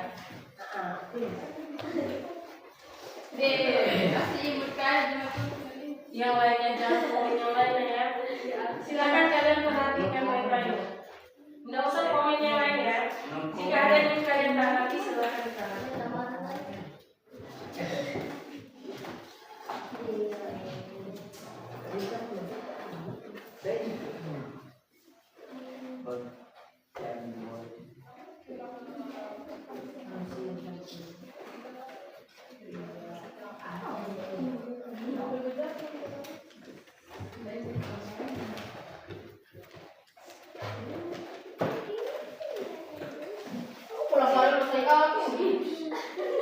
Kasih ibukan. Yang lainnya jangan komen yang lainnya ya. Silakan kalian perhatikan baik-baik. Nggak usah komen yang lain ya. Jika ada yang kalian tanggapi silakan tanggapi. Pulang balik selesai.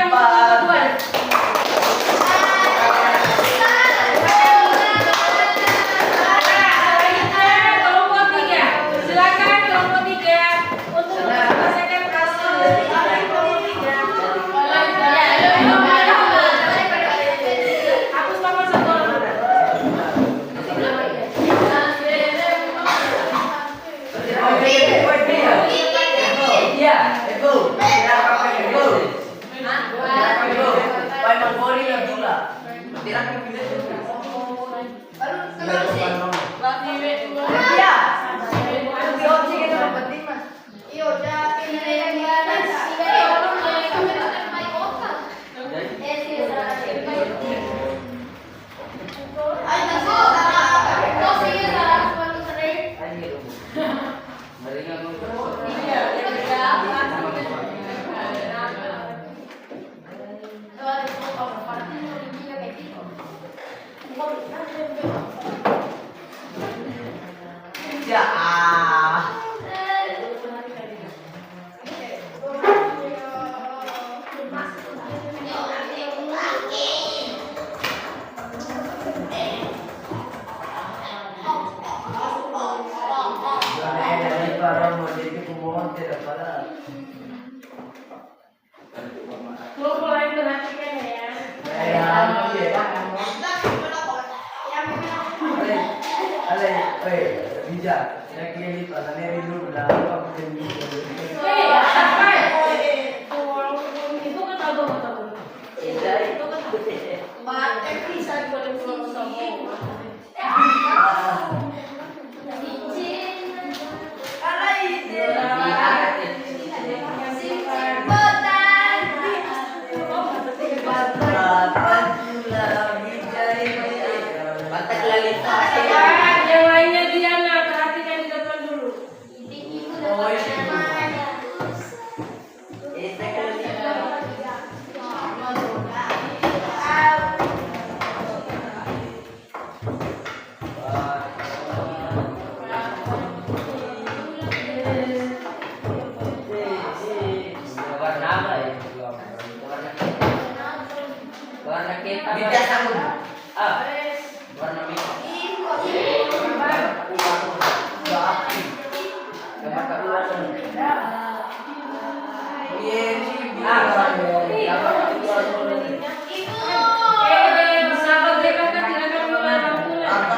kelompok kedua. Selanjutnya kelompok 3. Silakan kelompok 3 untuk menyelesaikan hasil dari kelompok 3. Hapus nomor 1. Iya, itu. Silakan itu. Silakan itu. Pai Mangkori na dula. Silakan itu. Iya. Opsi kita yang penting mas. Iyo, udah pilih yang mana? Ya. Para model kumohon tidak para. Mulai perhatikan ya. Bisa. Kira-kira ini pada neri dulu dah apa pun ini. Sampai. Itu kan tahu. Itu kan mate bisa diboleh sombong. Yang lainnya Diana, perhatikan di depan dulu. Warna apa ya? Warna kita. Beda sabun. Warna merah. Sahabat mereka kan tidak akan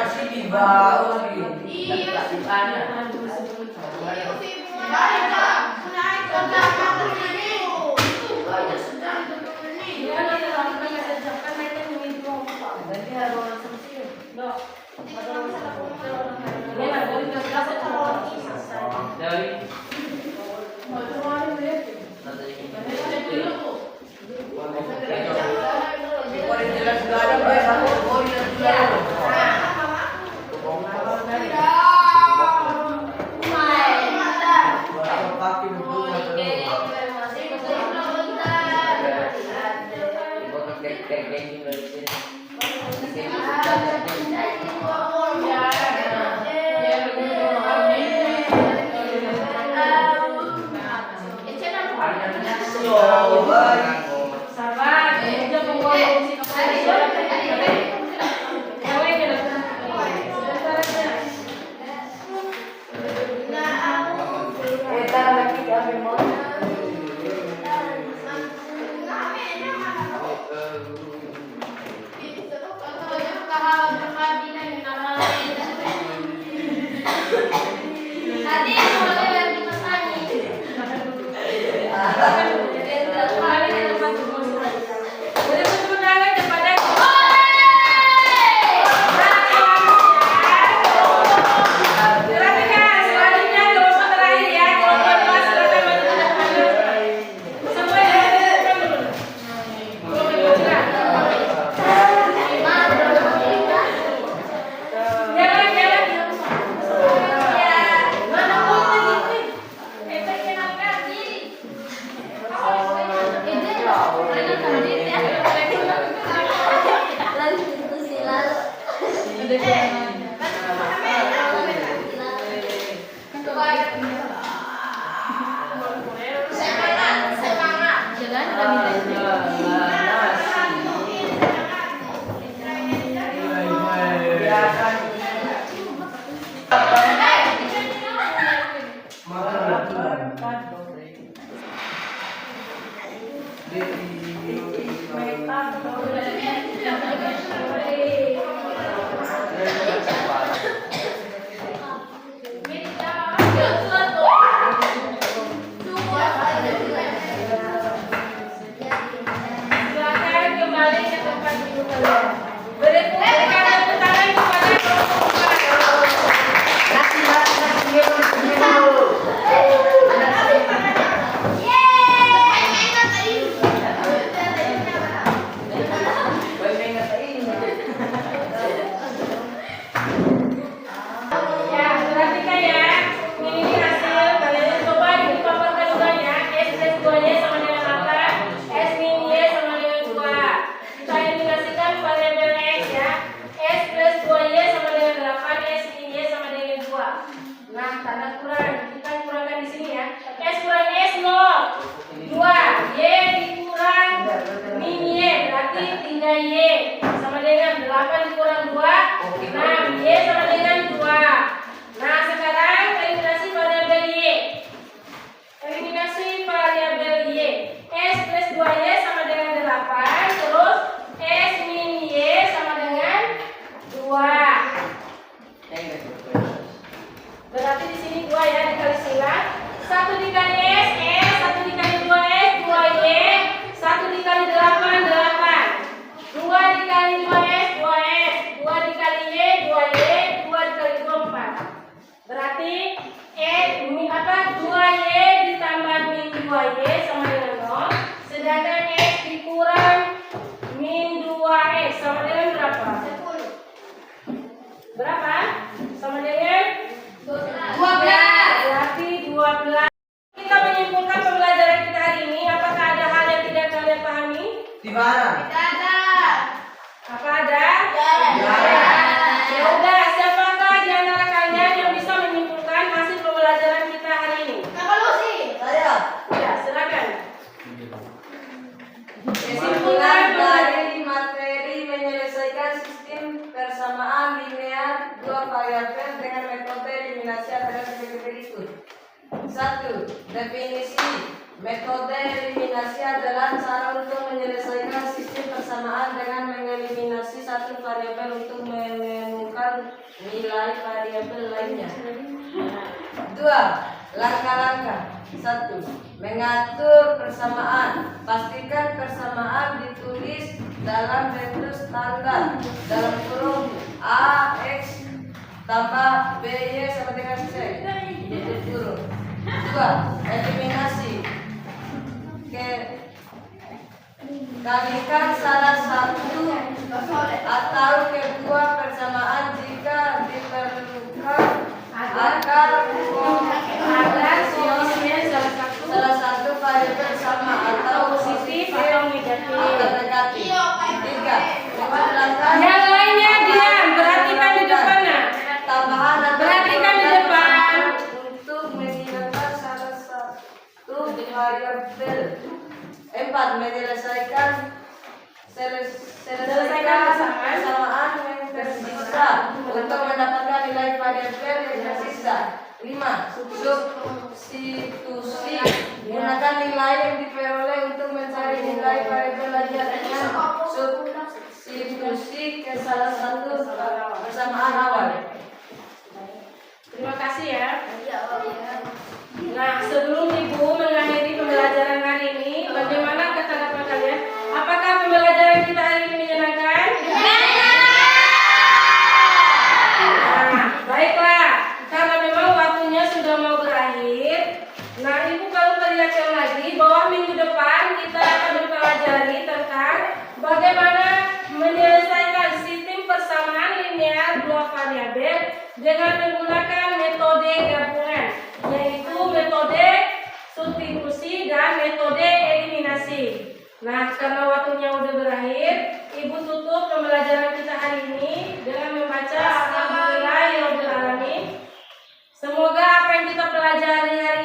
Sabar, dia membawa musik yang lain ya. Semangat. Silakan kembali ke tempat duduk kalian. Berikan tepuk tangan kepada kelompok 4. Ya, perhatikan ya. Ini hasil kalian coba dipaparkan juga ya. S plus 2Y sama dengan apa? S min Y sama dengan 2. Kita eliminasikan variabel X ya. S plus 2Y sama dengan 8, S min Y sama dengan 2. Nah, tanda kurang. Kita kurangkan di sini ya. S kurang S 0. 2. Y dikurang min Y berarti 3Y sama dengan 8 dikurang 2. 6. Y sama dengan 2. Nah, sekarang eliminasi variabel Y. Eliminasi variabel Y. S plus 2Y sama dengan 8. Terus S min Y sama dengan 2. Berarti di sini 2 ya, dikali silang. 1 dikali S, S. 1 dikali 2S, 2Y. 1 dikali 8, 8. 2 dikali 2S, 2S. 2 dikali Y, 2Y. 2 dikali 2, 4. Berarti 2Y ditambah min 2Y sama dengan 0. Sedangkan X dikurang min 2X sama dengan berapa? 10. Berapa? Sama dengan 12. Berarti 12. Kita menyimpulkan pembelajaran kita hari ini. Apakah ada hal yang tidak kalian pahami? Tibaran. Apa ada? Ada. Ya udah, siapakah di antara kalian yang bisa menyimpulkan hasil pembelajaran kita hari ini? Saya. Ya, silakan. Kesimpulan dari materi menyelesaikan sistem persamaan linear dua variabel dengan metode eliminasi adalah sebagai berikut. 1. Definisi. Metode eliminasi adalah cara untuk menyelesaikan sistem persamaan dengan mengeliminasi satu variabel untuk menemukan nilai variabel lainnya. 2. Langkah-langkah. 1. Mengatur persamaan. Pastikan persamaan ditulis dalam bentuk standar dalam kurung A X tambah BY sama dengan C. Tutup kurung. 2. Eliminasi. Kalikan salah satu atau kedua persamaan jika diperlukan agar salah satu variabel sama atau Positif atau negatif. negatif. 3. Yang lainnya diam, perhatikan di depannya. Tambahan atau Perhatikan di depan. untuk menghilangkan salah satu variabel. 4. Menyelesaikan persamaan yang tersisa untuk mendapatkan nilai variabel yang tersisa. 5. Substitusi. Gunakan nilai yang diperoleh untuk mencari nilai variabel lainnya dengan substitusi ke salah satu persamaan awal. Terima kasih ya. Nah, sebelum Ibu mengakhiri pembelajaran hari ini, bagaimana tanggapan kalian? Apakah pembelajaran kita hari ini menyenangkan? Nah, baiklah. Karena memang waktunya sudah mau berakhir. Nah, Ibu kalau perlihatkan lagi bahwa minggu depan kita akan mempelajari tentang bagaimana menyelesaikan sistem persamaan linear dua variabel dengan menggunakan metode gabungan, yaitu metode substitusi dan metode eliminasi. Nah, karena waktunya udah berakhir, Ibu tutup pembelajaran kita hari ini dengan membaca Alhamdulillahirabbil alamin. Semoga apa yang kita pelajari hari